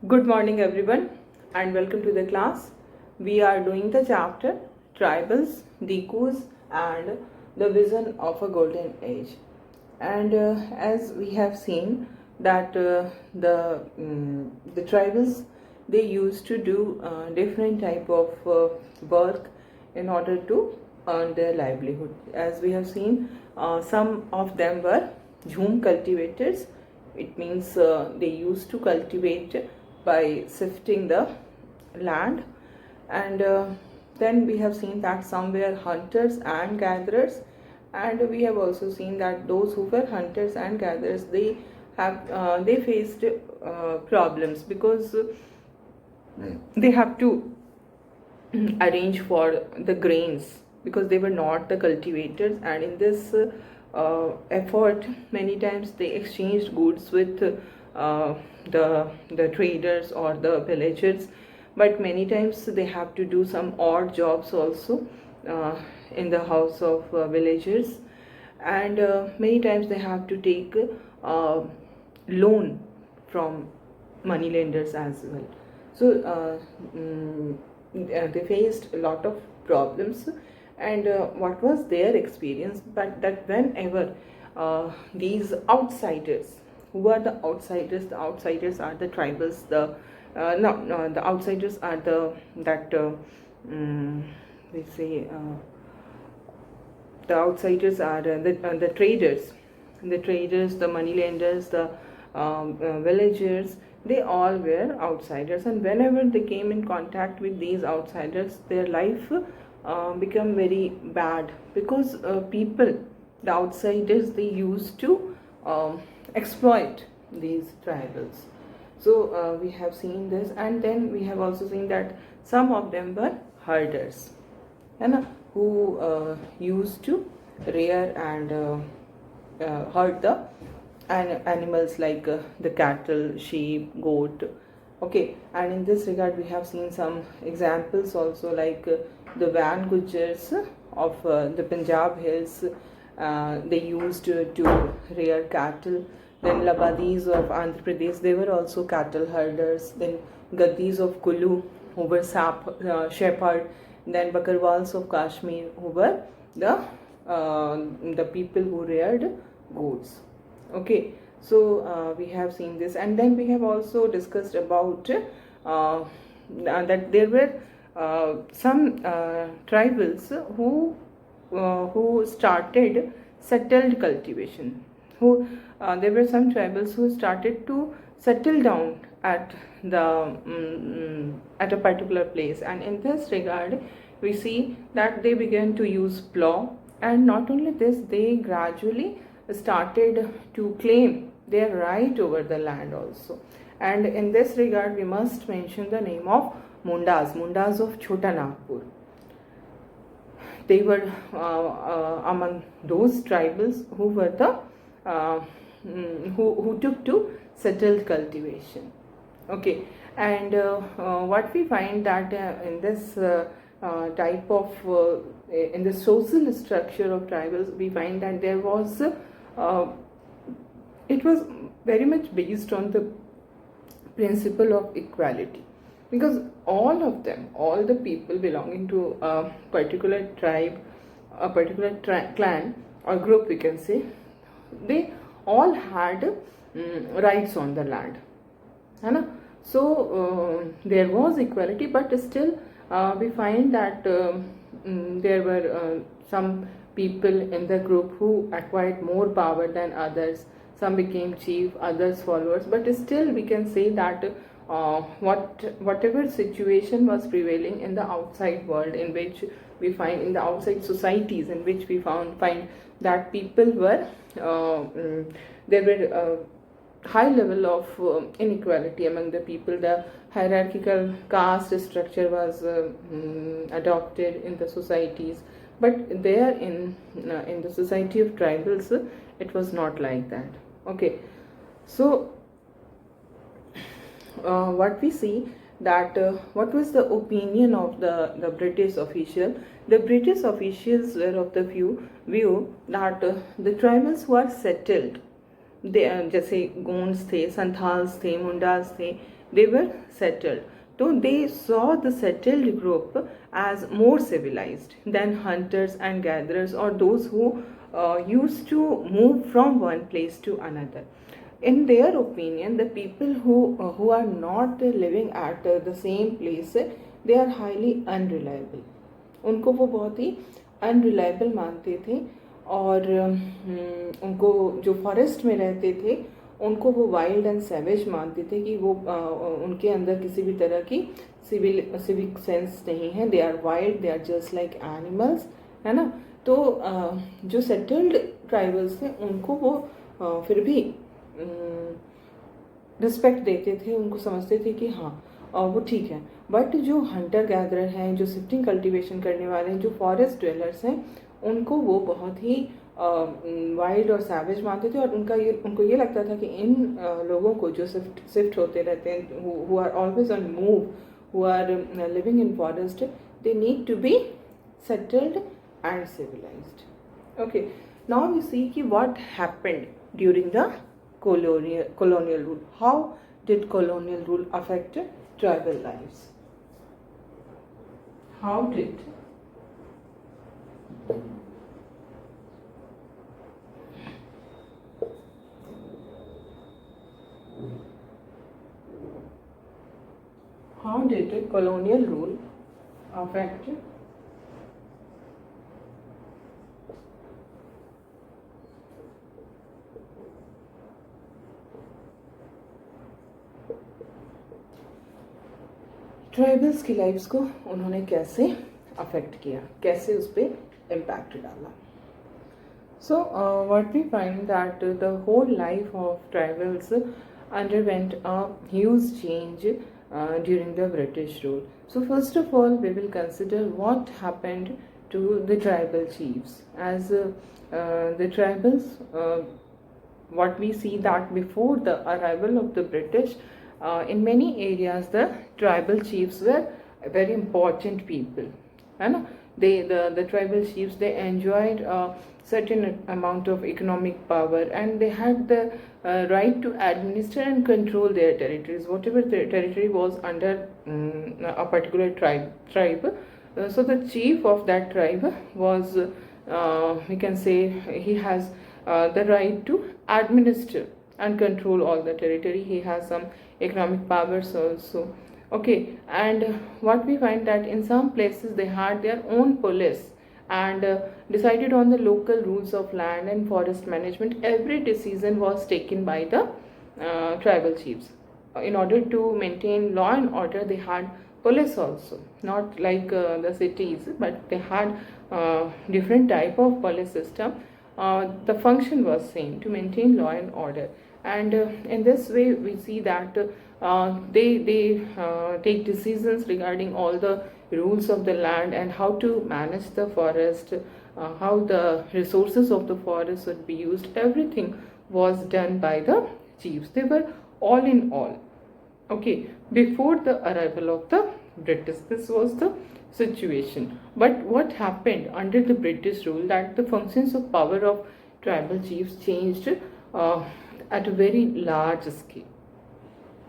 Good morning, everyone, and welcome to the class. We are doing the chapter Tribals, Decus, and the Vision of a Golden Age. And as we have seen that the tribals, they used to do different type of work in order to earn their livelihood. As we have seen, some of them were jhum cultivators. It means they used to cultivate by sifting the land, and then we have seen that some were hunters and gatherers, and we have also seen that those who were hunters and gatherers, they faced problems because they have to arrange for the grains because they were not the cultivators, and in this effort many times they exchanged goods with the traders or the villagers, but many times they have to do some odd jobs also uh, in the house of villagers, and many times they have to take loan from money lenders as well. So they faced a lot of problems, and what was their experience, but that whenever these outsiders, who are the outsiders? The outsiders are the tribals. No, the outsiders are the that we say the outsiders are the traders, the money lenders, the villagers. They all were outsiders, and whenever they came in contact with these outsiders, their life become very bad because the outsiders, they used to exploit these tribals. So we have seen this, and then we have also seen that some of them were herders, and who used to rear and herd the animals like the cattle, sheep, goat. Okay, and in this regard we have seen some examples also, like the Van Gujars of the Punjab hills. They used to rear cattle. Then Labadis of Andhra Pradesh, they were also cattle herders. Then Gaddis of Kulu, who were shepherd. Then Bakarwals of Kashmir, who were the people who reared goats. Okay, so we have seen this, and then we have also discussed about that there were some tribals who started settled cultivation. There were some tribals who started to settle down at at a particular place, and in this regard we see that they began to use plow, and not only this, they gradually started to claim their right over the land also. And in this regard we must mention the name of Mundas of Chota Nagpur. They were among those tribals who were the who took to settled cultivation. Okay, and what we find that in this type of in the social structure of tribals, we find that there was it was very much based on the principle of equality, because all of them, all the people belonging to a particular tribe, a particular clan or group, we can say, they all had rights on the land. So there was equality, but still we find that there were some people in the group who acquired more power than others. Some became chief, others followers, but still we can say that whatever situation was prevailing in the outside world, in which we find in the outside societies, in which we find that people were there were high level of inequality among the people. The hierarchical caste structure was adopted in the societies, but there in the society of tribals, it was not like that. Okay, so what we see that what was the opinion of the British official? The British officials were of the view that the tribals who are settled, जैसे गोंड्स थे, Santhals थे, मुंडास थे, they were settled. So they saw the settled group as more civilized than hunters and gatherers, or those who used to move from one place to another. In their opinion, the people who are not living at the same place, they are highly unreliable. उनको वो बहुत ही unreliable मानते थे, और उनको जो forest में रहते थे उनको वो वाइल्ड एंड सैवेज मानते थे, कि वो उनके अंदर किसी भी तरह की सिविक सेंस नहीं है, they are wild, they are just like animals, है ना। तो जो सेटल्ड ट्राइबल्स थे उनको वो फिर भी रिस्पेक्ट देते थे, उनको समझते थे कि हाँ वो ठीक है। बट जो हंटर गैदरर हैं, जो शिफ्टिंग कल्टीवेशन करने वाले हैं, जो फॉरेस्ट ड्वेलर्स हैं, उनको वो बहुत ही वाइल्ड और सैवेज मानते थे, और उनको ये लगता था कि इन लोगों को जो शिफ्ट होते रहते हैं, who are always on move, who are living in forest, they need to be settled and civilised. Okay, now we see कि what happened during the colonial rule. How did colonial rule affect tribal lives? How did colonial rule affect tribals की lives को उन्होंने कैसे affect किया, कैसे उस पर impact डाला? So what we find that the whole life of tribals underwent a huge change during the British rule. So first of all, we will consider what happened to the tribal chiefs. As the tribals, what we see that before the arrival of the British, in many areas the tribal chiefs were very important people, and the tribal chiefs, they enjoyed a certain amount of economic power, and they had the right to administer and control their territories, whatever the territory was under a particular tribe. So the chief of that tribe was, we can say, he has the right to administer and control all the territory. He has some economic powers also. Okay, and what we find that in some places they had their own police and decided on the local rules of land and forest management. Every decision was taken by the tribal chiefs. In order to maintain law and order, they had police also, not like the cities, but they had different type of police system. The function was same, to maintain law and order, and in this way we see that they take decisions regarding all the rules of the land and how to manage the forest, how the resources of the forest would be used. Everything was done by the chiefs. They were all in all. Okay, before the arrival of the British, this was the situation. But what happened under the British rule, that the functions of power of tribal chiefs changed at a very large scale.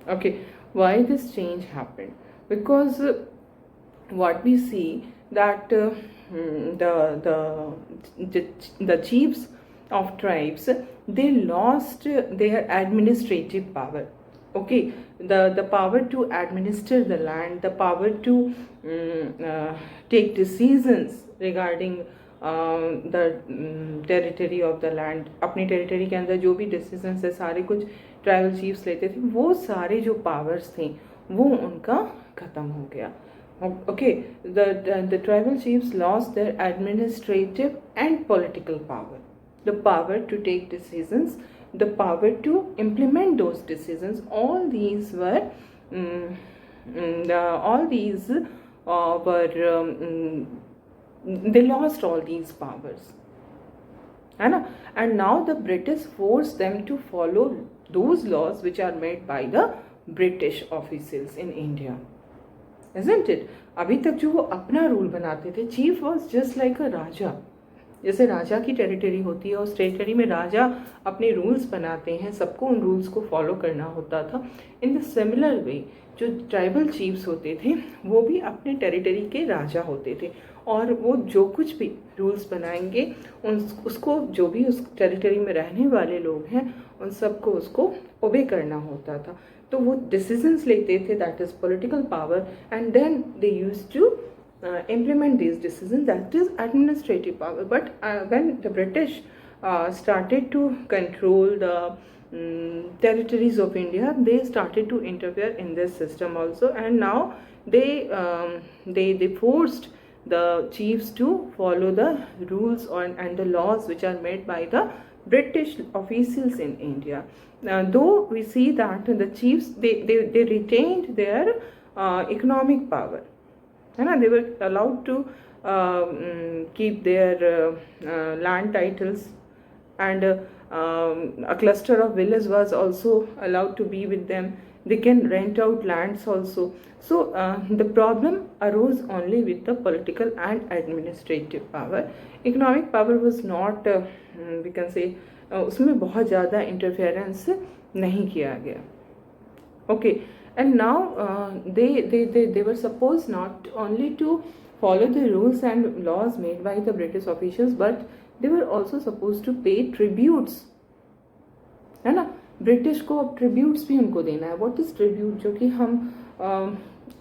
Okay, why this change happened? Because what we see that the chiefs of tribes, they lost their administrative power. Okay, the power to administer the land, the power to take decisions regarding the territory of the land. अपनी territory के अंदर जो भी decisions है सारे कुछ tribal chiefs लेते थे, वो सारे जो पावर्स थे वो उनका ख़त्म हो गया. Okay, the tribal chiefs lost their administrative and political power, the power to take decisions, the power to implement those decisions. All these were they lost all these powers, and now the British forced them to follow those laws which are made by the British officials in India, isn't it? अभी तक जो वो अपना rule बनाते थे, chief was just like a raja, जैसे राजा की टेरिटरी होती है, उस टेरिटरी में राजा अपने रूल्स बनाते हैं, सबको उन रूल्स को फॉलो करना होता था। इन द सिमिलर वे जो ट्राइबल चीफ्स होते थे वो भी अपने टेरिटरी के राजा होते थे, और वो जो कुछ भी रूल्स बनाएंगे उसको जो भी उस टेरिटरी में रहने वाले लोग हैं उन सबको उसको ओबे करना होता था। तो वो डिसीजंस लेते थे, that is political power, and then they use to implement these decisions, that is administrative power. But when the British started to control the territories of India, they started to interfere in this system also, and now they forced the chiefs to follow the rules and the laws which are made by the British officials in India. Though we see that the chiefs they retained their economic power, है ना, they were allowed to keep their land titles, and a cluster of villages was also allowed to be with them. They can rent out lands also. So the problem arose only with the political and administrative power. Economic power was not we can say उसमें बहुत ज़्यादा interference नहीं किया गया. Okay, and now they were supposed not only to follow the rules and laws made by the British officials, but they were also supposed to pay tributes, है ना. British को अब ट्रिब्यूट्स भी उनको देना है. What is tribute? जो कि हम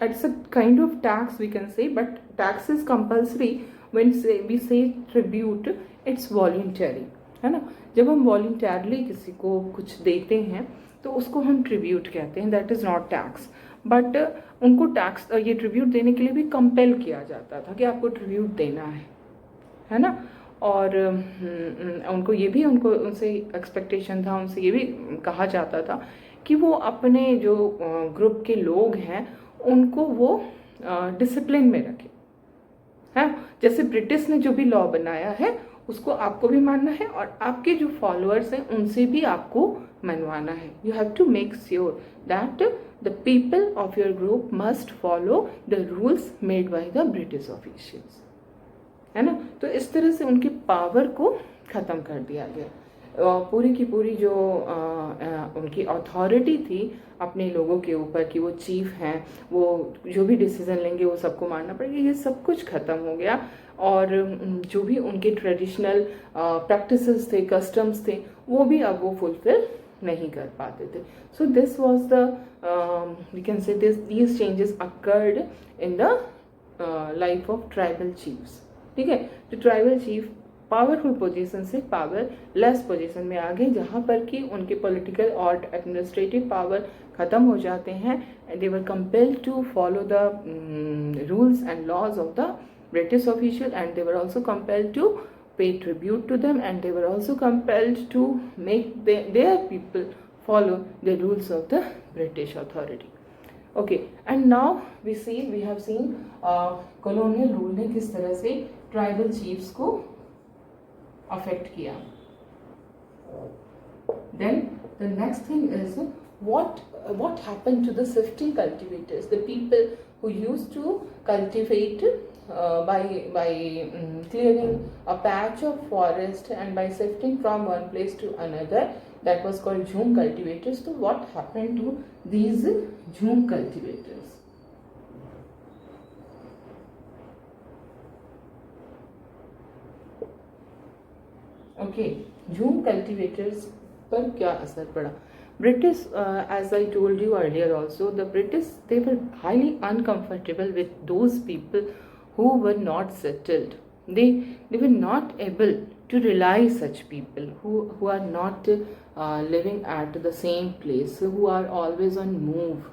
it's a kind of tax we can say, but tax is compulsory. When we say tribute it's voluntary, है ना. जब हम वॉलंटरली किसी को कुछ देते हैं तो उसको हम ट्रिब्यूट कहते हैं, that is not tax. But उनको टैक्स ये ट्रिब्यूट देने के लिए भी कंपेल किया जाता था कि आपको ट्रिब्यूट देना है ना. और उनको ये भी उनसे एक्सपेक्टेशन था, उनसे ये भी कहा जाता था कि वो अपने जो ग्रुप के लोग हैं उनको वो डिसिप्लिन में रखें, है. जैसे ब्रिटिश ने जो भी लॉ बनाया है उसको आपको भी मानना है, और आपके जो फॉलोअर्स हैं उनसे भी आपको मनवाना है. You have to make sure that the people of your group must follow the rules made by the British officials, है ना. तो इस तरह से उनकी पावर को ख़त्म कर दिया गया. पूरी की पूरी जो उनकी अथॉरिटी थी अपने लोगों के ऊपर कि वो चीफ हैं, वो जो भी डिसीज़न लेंगे वो सबको मानना पड़ेगा, ये सब कुछ ख़त्म हो गया. और जो भी उनके ट्रेडिशनल प्रैक्टिसेस थे, कस्टम्स थे, वो भी अब वो फुलफिल नहीं कर पाते थे. So this was the we can say these changes occurred in the life of tribal chiefs. ठीक है. तो ट्राइबल चीफ पावरफुल पोजीशन से पावर लेस पोजीशन में आ गए, जहाँ पर कि उनके पॉलिटिकल और एडमिनिस्ट्रेटिव पावर ख़त्म हो जाते हैं. And they were compelled to follow the rules and laws of the British official, and they were also compelled to pay tribute to them, and they were also compelled to make their people follow the rules of the British authority. Okay, and now we have seen colonial rule ने किस तरह से tribal chiefs को affect किया. Then the next thing is what happened to the shifting cultivators, the people who used to cultivate by clearing a patch of forest and by shifting from one place to another. That was called jhum cultivators. So what happened to these jhum cultivators? Okay, jhum cultivators पर क्या असर पड़ा? British, as I told you earlier also, the British, they were highly uncomfortable with those people who were not settled. They were not able to rely such people who are not living at the same place, who are always on move,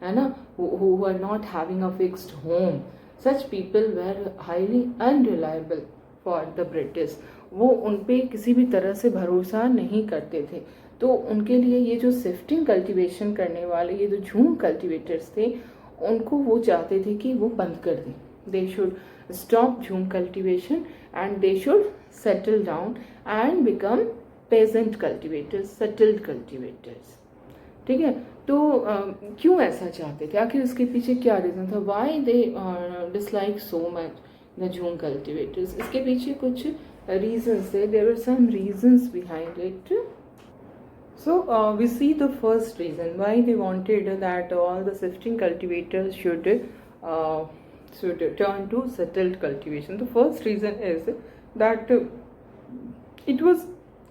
है ना, who are not having a fixed home. Such people were highly unreliable for the British. वो उन पे किसी भी तरह से भरोसा नहीं करते थे. तो उनके लिए ये जो शिफ्टिंग कल्टीवेशन करने वाले ये जो झूम कल्टीवेटर्स थे, उनको वो चाहते थे कि वो बंद कर दें. They should stop jhum cultivation and they should settle down and become peasant cultivators, settled cultivators. ठीक है. तो क्यों ऐसा चाहते थे? आखिर इसके पीछे क्या रीज़न था? Why they dislike so much the jhum cultivators? इसके पीछे कुछ reasons. There were some reasons behind it. So we see the first reason why they wanted that all the shifting cultivators uh, should turn to settled cultivation. The first reason is that it was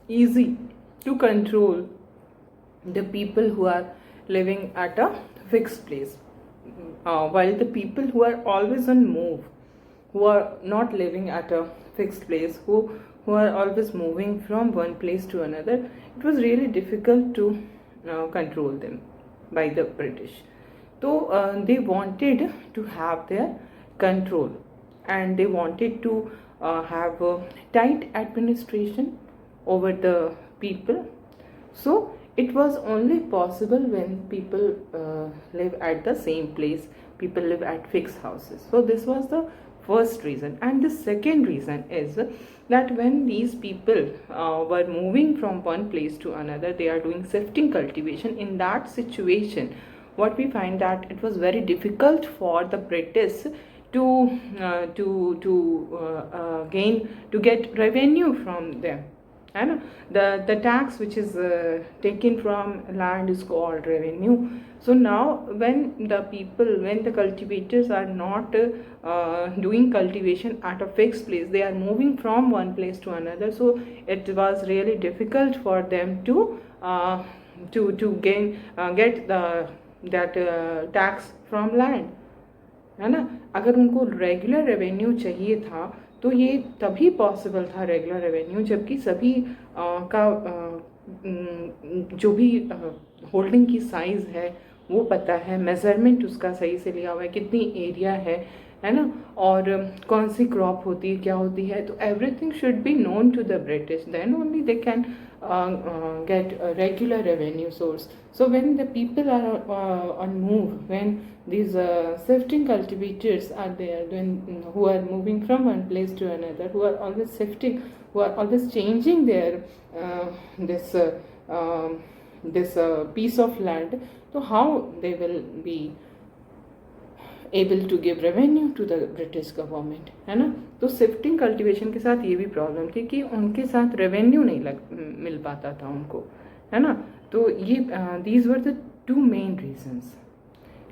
easy to control the people who are living at a fixed place, while the people who are always on move, who are not living at a fixed place, who are always moving from one place to another, it was really difficult to control them by the British. So they wanted to have their control, and they wanted to have a tight administration over the people. So it was only possible when people live at the same place, people live at fixed houses. So this was the first reason. And the second reason is that when these people were moving from one place to another, they are doing shifting cultivation. In that situation, what we find that it was very difficult for the British to gain, to get revenue from them. And the tax which is taken from land is called revenue. So now when the cultivators are not doing cultivation at a fixed place, they are moving from one place to another. So it was really difficult for them to gain get that tax from land, है ना. अगर उनको regular revenue चाहिए था तो ये तभी possible था, रेगुलर रेवेन्यू, जबकि सभी का जो भी होल्डिंग की साइज़ है वो पता है, मेज़रमेंट उसका सही से लिया हुआ है, कितनी एरिया है ना, और कौन सी क्रॉप होती है, क्या होती है. तो everything should be known to the British, then only they can get a regular revenue source. So when the people are on move, when these shifting cultivators are there, when who are moving from one place to another, who are always shifting, who are always changing their this piece of land, so how they will be able to give revenue to the British government, है ना. तो shifting cultivation के साथ ये भी problem थी कि उनके साथ रेवेन्यू नहीं मिल पाता था उनको, है ना. तो ये these were the two main reasons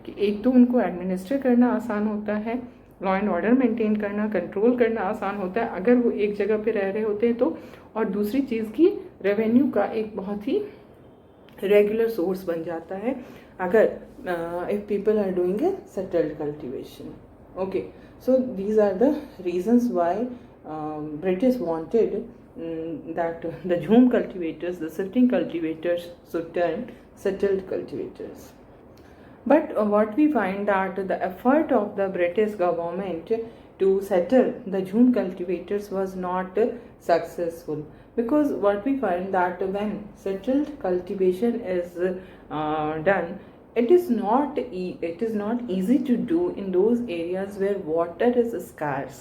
कि एक तो उनको एडमिनिस्टर करना आसान होता है, लॉ एंड ऑर्डर मेंटेन करना, कंट्रोल करना आसान होता है अगर वो एक जगह पे रह रहे होते हैं तो, और दूसरी चीज़ की रेवेन्यू का एक बहुत ही रेगुलर सोर्स बन जाता है अगर if people are doing a settled cultivation. Okay, so these are the reasons why British wanted that the jhum cultivators, the shifting cultivators, should turn settled cultivators. But what we find that the effort of the British government to settle the jhum cultivators was not successful, because what we find that when settled cultivation is done, it is not easy to do in those areas where water is scarce,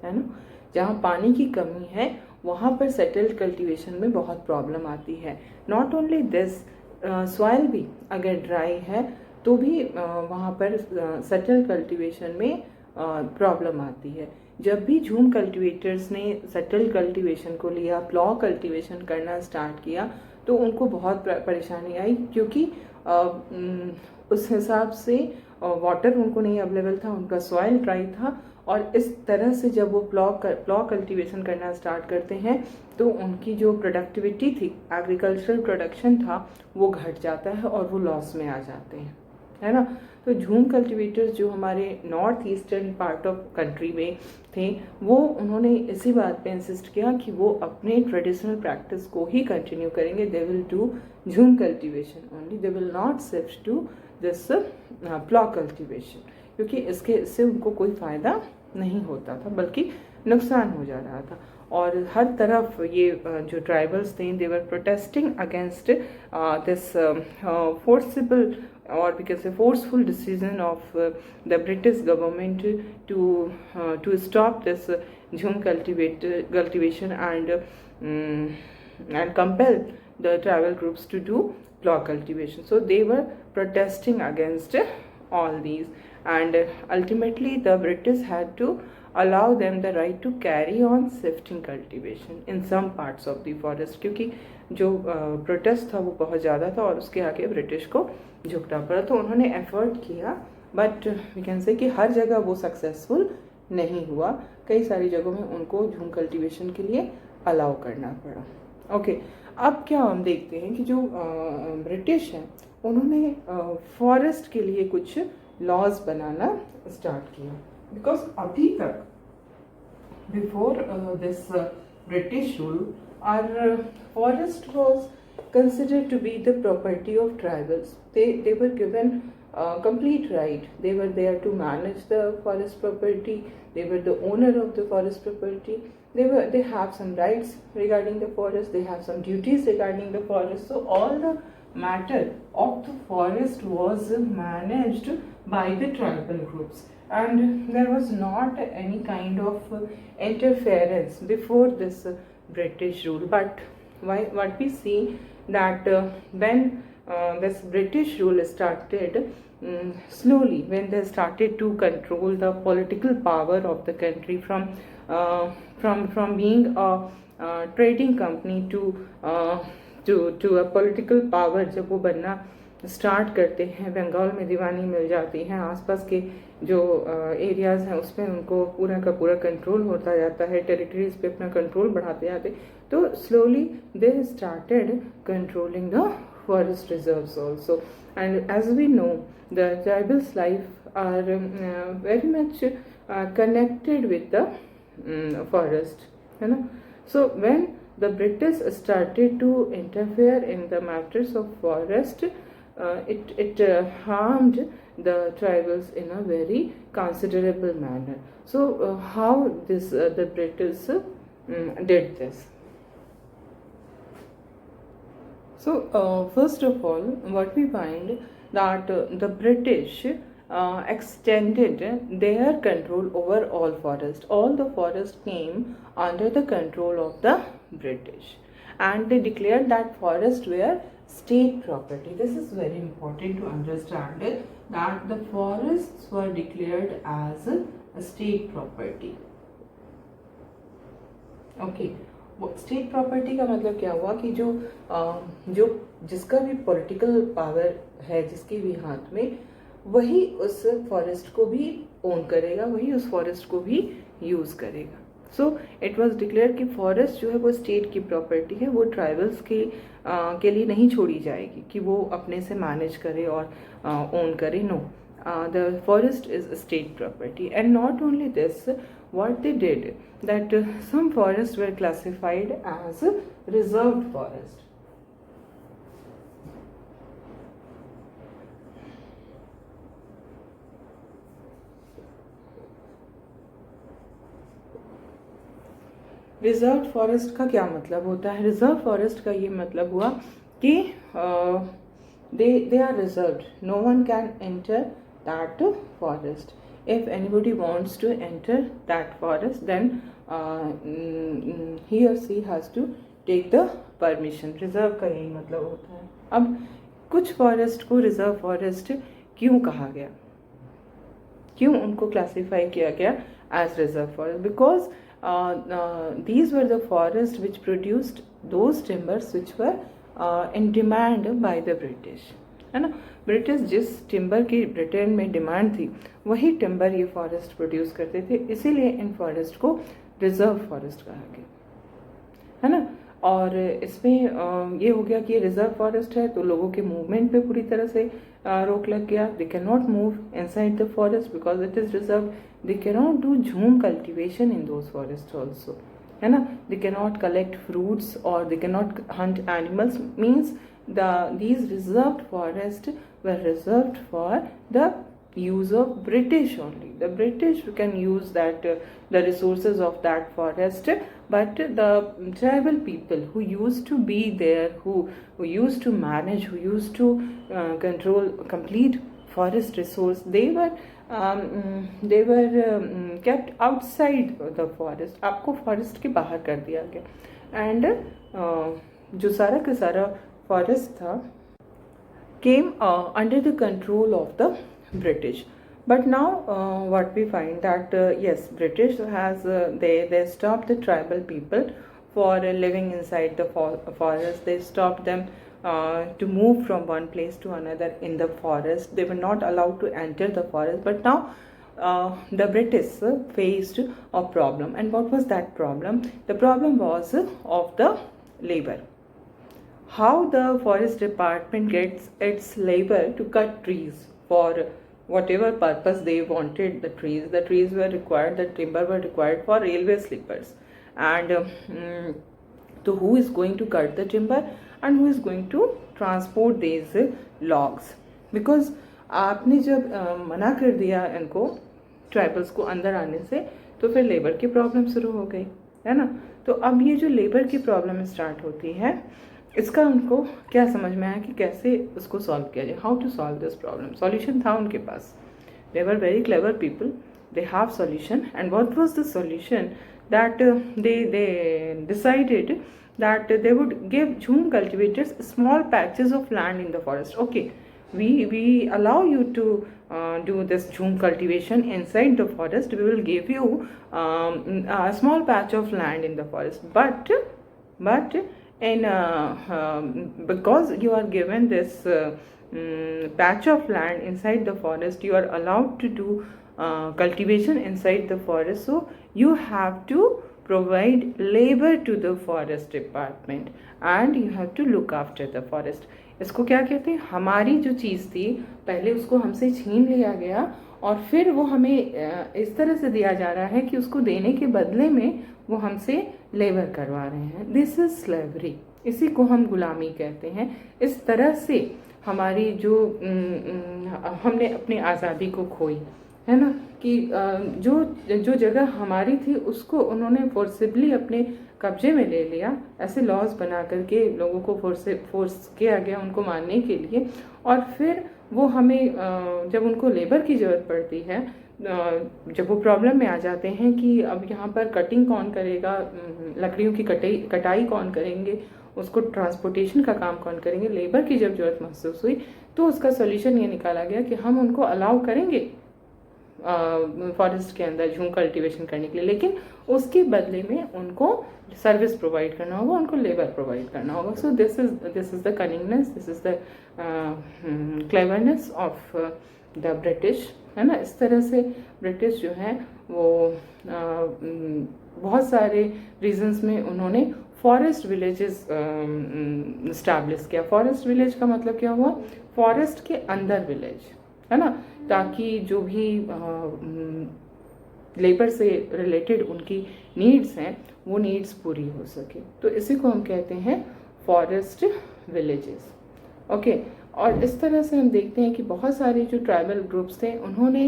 है ना. जहाँ पानी की कमी है वहाँ पर settled cultivation में बहुत प्रॉब्लम आती है. नॉट ओनली दिस, सॉइल भी अगर ड्राई है तो भी वहाँ पर सेटल्ड कल्टीवेशन में प्रॉब्लम आती है. जब भी झूम कल्टीवेटर्स ने सेटल्ड कल्टीवेशन को लिया, प्लॉ कल्टीवेशन करना स्टार्ट किया, तो उनको बहुत परेशानी आई, क्योंकि उस हिसाब से वाटर उनको नहीं अवेलेबल था, उनका सॉइल ड्राई था. और इस तरह से जब वो प्लॉ कल्टीवेशन करना स्टार्ट करते हैं तो उनकी जो प्रोडक्टिविटी थी, एग्रीकल्चरल प्रोडक्शन था, वो घट जाता है और वो लॉस में आ जाते हैं, है ना. तो झूम कल्टीवेटर्स जो हमारे north eastern part of country में थे, वो उन्होंने इसी बात पे इंसिस्ट किया कि वो अपने ट्रेडिशनल प्रैक्टिस को ही कंटिन्यू करेंगे. They will do jhum cultivation only, they will not shift to this plough cultivation, क्योंकि इससे उनको कोई फ़ायदा नहीं होता था बल्कि नुकसान हो जा रहा था. और हर तरफ ये जो ट्राइबल्स थे, they were protesting against this forcible or we can say forceful decision of the British government to stop this jhum cultivation and compel the tribal groups to do plough cultivation. So they were protesting against all these, and ultimately the British had to allow them the right to carry on shifting cultivation in some parts of the forest, क्योंकि जो protest था वो बहुत ज़्यादा था और उसके आगे ब्रिटिश को झुकना पड़ा। तो उन्होंने एफर्ट किया, बट वी कैन से कि हर जगह वो सक्सेसफुल नहीं हुआ। कई सारी जगहों में उनको झूम कल्टीवेशन के लिए अलाउ करना पड़ा। ओके, अब क्या हम देखते हैं कि जो ब्रिटिश हैं उन्होंने फॉरेस्ट के लिए कुछ लॉज बनाना स्टार्ट किया, बिकॉज अभी तक before this British rule our forest was considered to be the property of tribals. They were given complete right. They were there to manage the forest property. They were the owner of the forest property. They have some rights regarding the forest. They have some duties regarding the forest. So all the matter of the forest was managed by the tribal groups, and there was not any kind of interference before this British rule. But what we see that when this British rule started, slowly when they started to control the political power of the country from being a trading company to a political power, जब वो बनना start करते हैं, बंगाल में दीवानी मिल जाती हैं, आसपास के जो एरियाज़ हैं उसमें उनको पूरा का पूरा कंट्रोल होता जाता है, टेरिटरीज पे अपना कंट्रोल बढ़ाते जाते, तो slowly they started controlling the forest reserves also. And as we know the tribals life are very much connected with the forest, है ना। So when the British started to interfere in the matters of forest, it harmed the tribals in a very considerable manner. So how the British did this? So first of all, what we find that the British extended their control over all forest. All the forest came under the control of the British, and they declared that forests were state property. This is very important to understand that the forests were declared as a state property. Okay, state property का मतलब क्या हुआ कि जो जिसका भी political power है, जिसके भी हाथ में, वही उस फॉरेस्ट को भी ओन करेगा, वही उस फॉरेस्ट को भी यूज़ करेगा। सो इट वॉज डिक्लेयर कि फॉरेस्ट जो है वो स्टेट की प्रॉपर्टी है, वो ट्राइबल्स के लिए नहीं छोड़ी जाएगी कि वो अपने से मैनेज करे और ओन करे। No, the forest is state property. And not only this, what they did that some forests were classified as reserved forest. Reserve forest का क्या मतलब होता है? रिजर्व फॉरेस्ट का ये मतलब हुआ कि they are reserved, no one can enter that forest. If anybody wants to enter that forest, then he or she has to take the permission. Reserve का यही मतलब होता है। अब कुछ फॉरेस्ट को रिजर्व फॉरेस्ट क्यों कहा गया, क्यों उनको क्लासीफाई किया गया as reserve forest? Because these were the forests which produced those timbers which were in demand by the British, है ना। ब्रिटिश जिस टिम्बर की ब्रिटेन में डिमांड थी वही टिम्बर ये फॉरेस्ट प्रोड्यूस करते थे, इसीलिए इन फॉरेस्ट को रिजर्व फॉरेस्ट कहा गया, है ना। और इसमें ये हो गया कि ये रिजर्व फॉरेस्ट है तो लोगों के मूवमेंट पे पूरी तरह से रोक लग गया। They can not move inside the forest because it is reserve. They can not do jhum cultivation in those forest also, है ना। They can not collect fruits और they can not hunt animals. Means these reserved forests were reserved for the use of British only. The British can use that the resources of that forest, but the tribal people who used to be there, who used to manage, who used to control complete forest resource, they were kept outside the forest. आपको forest के बाहर कर दिया गया। and जो सारा का सारा फॉरेस्ट था came under the control of the British. But now what we find that yes, British has they stopped the tribal people for living inside the forest. They stopped them to move from one place to another in the forest. They were not allowed to enter the forest. But now the British faced a problem. And what was that problem? The problem was of the labor. How the forest department gets its labor to cut trees for whatever purpose they wanted. The trees were required, the timber were required for railway sleepers. And so who is going to cut the timber and who is going to transport these logs? Because आपने जब मना कर दिया इनको tribals को अंदर आने से, तो फिर लेबर की प्रॉब्लम शुरू हो गई, है ना। तो अब ये जो लेबर की प्रॉब्लम स्टार्ट होती है, इसका उनको क्या समझ में आया कि कैसे उसको सॉल्व किया जाए, how to solve this problem. Solution था उनके पास, they were very clever people, they have solution. And what was the solution? That they decided that they would give jhum cultivators small patches of land in the forest. Okay, we allow you to do this jhum cultivation inside the forest. We will give you a small patch of land in the forest, but in because you are given this patch of land inside the forest, you are allowed to do cultivation inside the forest. So you have to provide labor to the forest department and you have to look after the forest. इसको क्या कहते हैं? हमारी जो चीज़ थी पहले उसको हमसे छीन लिया गया और फिर वो हमें इस तरह से दिया जा रहा है कि उसको देने के बदले में वो हमसे लेबर करवा रहे हैं। दिस इज स्लेवरी, इसी को हम गुलामी कहते हैं। इस तरह से हमारी जो हमने अपनी आज़ादी को खोई, है ना, कि जो जगह हमारी थी उसको उन्होंने फोर्सिबली अपने कब्जे में ले लिया। ऐसे लॉज बना करके लोगों को फोर्स किया गया उनको मारने के लिए। और फिर वो हमें जब उनको लेबर की ज़रूरत पड़ती है, जब वो प्रॉब्लम में आ जाते हैं कि अब यहाँ पर कटिंग कौन करेगा, लकड़ियों की कटाई कौन करेंगे, उसको ट्रांसपोर्टेशन का काम कौन करेंगे, लेबर की जब ज़रूरत महसूस हुई तो उसका सोल्यूशन ये निकाला गया कि हम उनको अलाउ करेंगे फॉरेस्ट के अंदर झूम कल्टीवेशन करने के लिए, लेकिन उसके बदले में उनको सर्विस प्रोवाइड करना होगा, उनको लेबर प्रोवाइड करना होगा। So this is the cunningness, this is the cleverness of the British, है ना। इस तरह से ब्रिटिश जो है वो बहुत सारे रीजंस में उन्होंने फॉरेस्ट विलेजेस इस्टेब्लिश किया। फॉरेस्ट विलेज का मतलब क्या हुआ? फॉरेस्ट के अंदर विलेज, है ना, ताकि जो भी लेबर से रिलेटेड उनकी नीड्स हैं वो नीड्स पूरी हो सके। तो इसी को हम कहते हैं फॉरेस्ट विलेजेस। ओके, और इस तरह से हम देखते हैं कि बहुत सारे जो ट्राइबल ग्रुप्स थे उन्होंने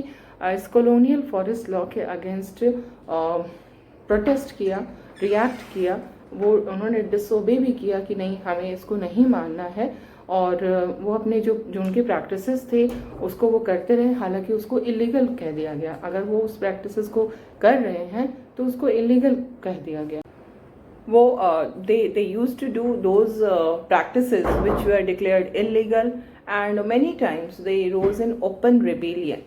इस कॉलोनियल फॉरेस्ट लॉ के अगेंस्ट प्रोटेस्ट किया, रिएक्ट किया। वो उन्होंने डिसोबे भी किया कि नहीं, हमें इसको नहीं मानना है। और वो अपने जो उनके प्रैक्टिसेस थे उसको वो करते रहे, हालांकि उसको इलीगल कह दिया गया। अगर वो उस प्रैक्टिसेस को कर रहे हैं तो उसको इलीगल कह दिया गया। वो they used to do those practices which were declared illegal, and many times they rose in open rebellion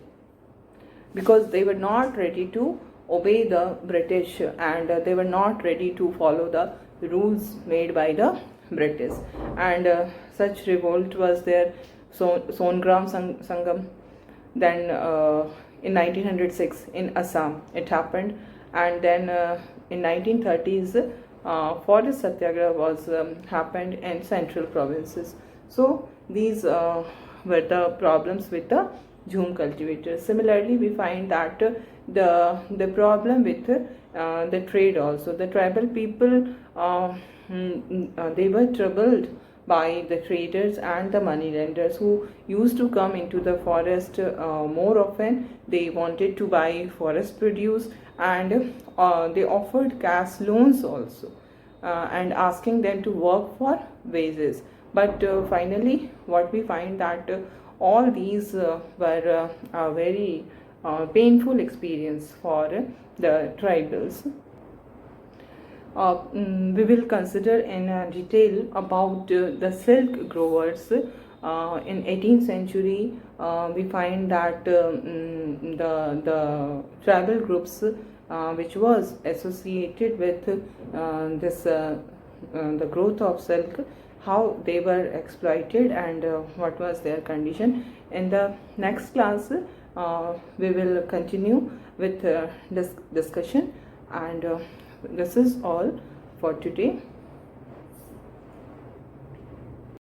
because they were not ready to obey the British, and they were not ready to follow the rules made by the British. And such revolt was there, Songram Sangam. Then in 1906 in Assam it happened, and then in 1930s forest satyagraha was happened in central provinces. So these were the problems with the jhum cultivators. Similarly, we find that the problem with the trade also. The tribal people they were troubled by the traders and the money lenders who used to come into the forest more often. They wanted to buy forest produce, and they offered cash loans also, and asking them to work for wages. But finally what we find that all these were a very painful experience for the tribals. We will consider in detail about the silk growers in 18th century, we find that the tribal groups which was associated with the growth of silk, how they were exploited and what was their condition. In the next class, we will continue with this discussion, and this is all for today.